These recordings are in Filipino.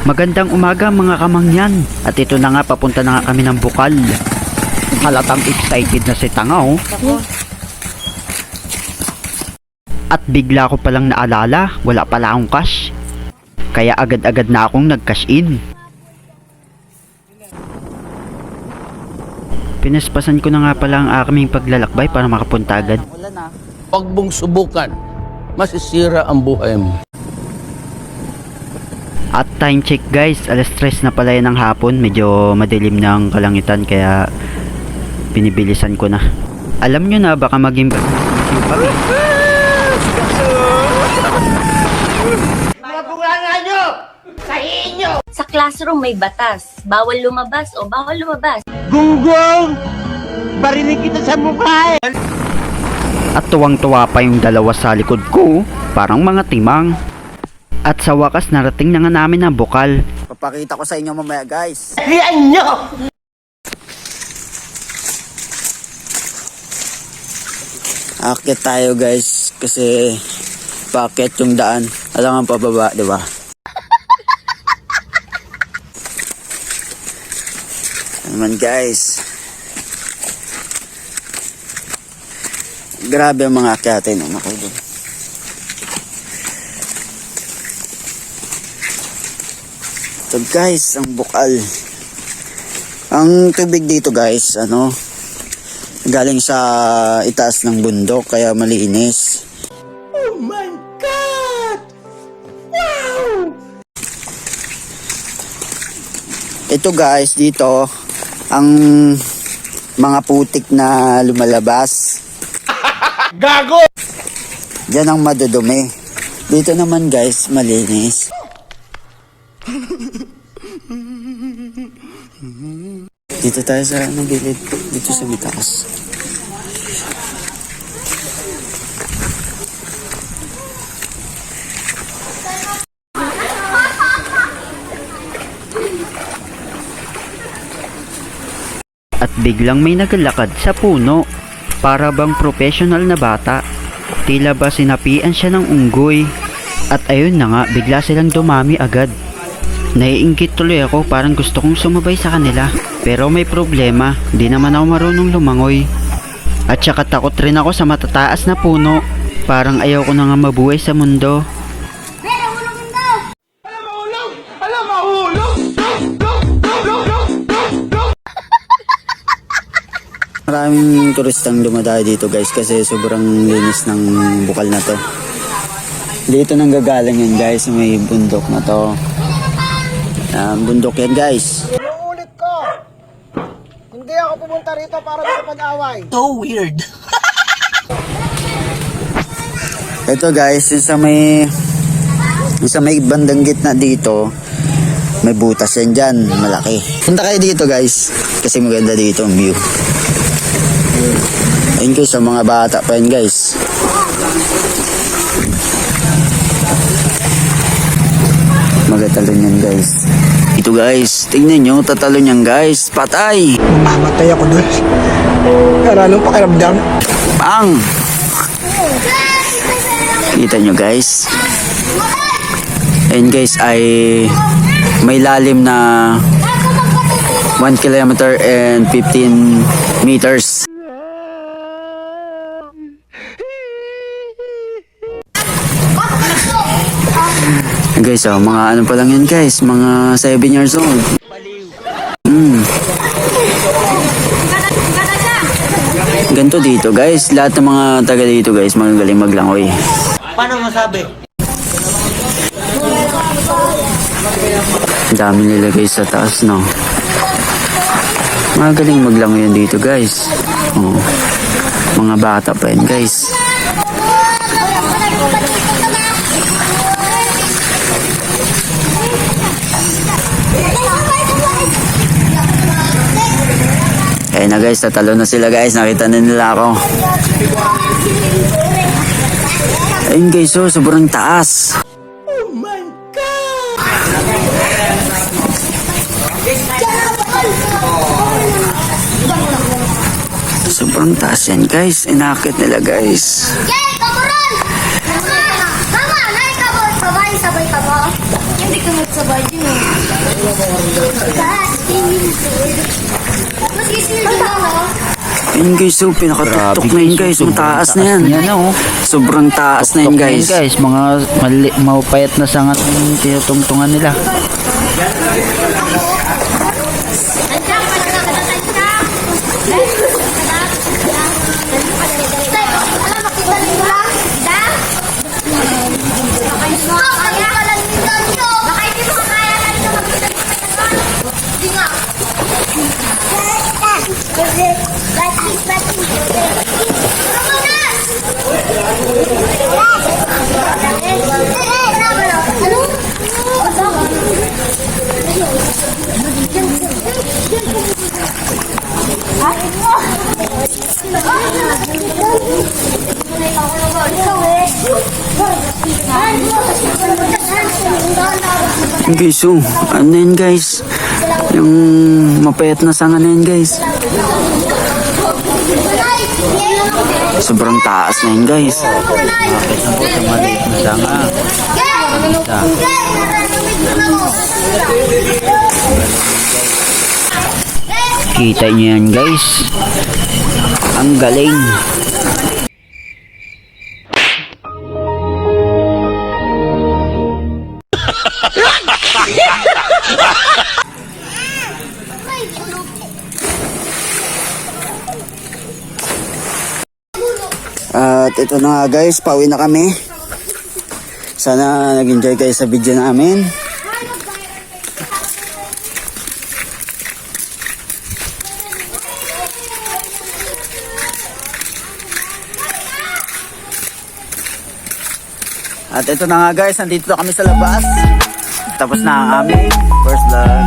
Magandang umaga mga kamangyan. At ito na nga, papunta na nga kami ng Bukal. Halatang excited na si Tanga oh. At bigla ko palang naalala, wala pala akong cash. Kaya agad-agad na akong nag-cash in. Pinaspasan ko na nga pala ang aming paglalakbay para makapunta agad. Huwag mong subukan, masisira ang buhay mo. At time check guys, alas 3 na pala yan ng hapon. Medyo madilim ng kalangitan kaya binibilisan ko na. Alam nyo na baka maging kami. Mga bunganga nyo! Sa inyo! Sa classroom may batas. Bawal lumabas o bawal lumabas. Gunggong! Barinig kita sa mukha eh! At tuwang-tuwa pa yung dalawa sa likod ko, parang mga timang. At sa wakas narating na nga namin ang Bukal. Papakita ko sa inyo mamaya guys. Riyan nyo! Akit tayo guys kasi paket yung daan. Alam nga pababa, di ba? Naman guys. Grabe ang mga akyatin. Naku doon. Ito guys, ang Bukal. Ang tubig dito guys, galing sa itaas ng bundok kaya malinis. Oh my God! Wow! Ito guys, dito ang mga putik na lumalabas. Gago! Diyan ang madudumi. Dito naman guys, malinis. Dito tayo sa gilid. Dito sa mitaas. At biglang may nagalakad sa puno. Para bang professional na bata. Tila ba sinapian siya ng unggoy. At ayun na nga, bigla silang dumami agad. Naiinggit tuloy ako, parang gusto kong sumabay sa kanila. Pero may problema, di naman ako marunong lumangoy. At saka takot rin ako sa matataas na puno. Parang ayaw ko na nga mabuhay sa mundo. Maraming turistang dumadayo dito guys kasi sobrang linis ng Bukal na to. Dito nang gagaling yan guys, may bundok na to. Bundok yan guys. Inuulit ko! Hindi ako pumunta rito para makapag-away. So weird. Ito guys, yung sa may bandang gitna dito, may butas yan dyan, malaki. Punta kayo dito guys, kasi maganda dito ang view. Ayun guys, sa mga bata pa yan guys. Magatalon yan guys. Ito guys, tingnan nyo, tatalon yan guys. Patay! Mamatay ako doon. Kaya anong pakiramdam? Pang! Kita nyo guys. Ayun guys ay may lalim na 1 kilometer and 15 meters. Guys, mga ano pa lang yan guys, mga 7 years old. Ganito dito guys, lahat ng mga taga dito guys, magagaling maglangoy. Paano masabi? Ang dami nila guys sa taas, no? Magagaling maglangoy yan dito guys. Oh. Mga bata pa yan guys. Ayun na guys, tatalo na sila guys. Nakita na nila ako. Ayun guys, oh, sobrang taas. Oh my God! Sobrang taas yan guys. Inakit nila guys. Yay! Kaburan! Tama! Nay, kabur! Sabay ka ba? Hindi ka magsabay din eh. Yun guys, so pinakatuktok na yun guys. Mataas na yan. Yan oh. Sobrang taas na yun Tok na guys. guys, mga mapayat na sangat ang tinutungtungan nila. Guys, so ano yun guys? Yung mapayat na sanga na yun guys. Sobrang taas na yun guys. Bakit ang puso maliit na sanga? Kita niyo yan guys. Ang galing. At ito na nga guys, pauwi na kami. Sana nag-enjoy kayo sa video namin. At ito na nga guys, nandito na kami sa labas. Tapos na ang aming first vlog.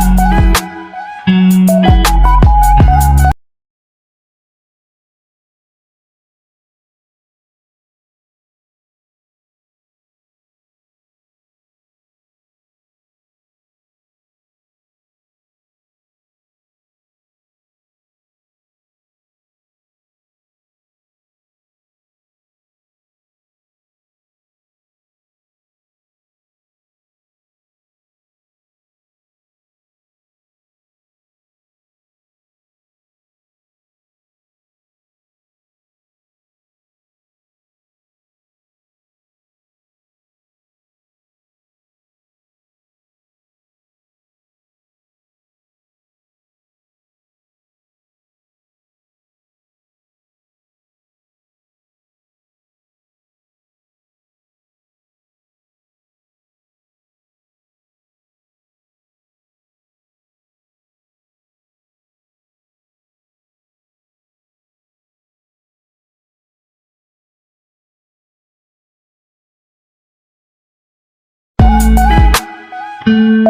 Thank you.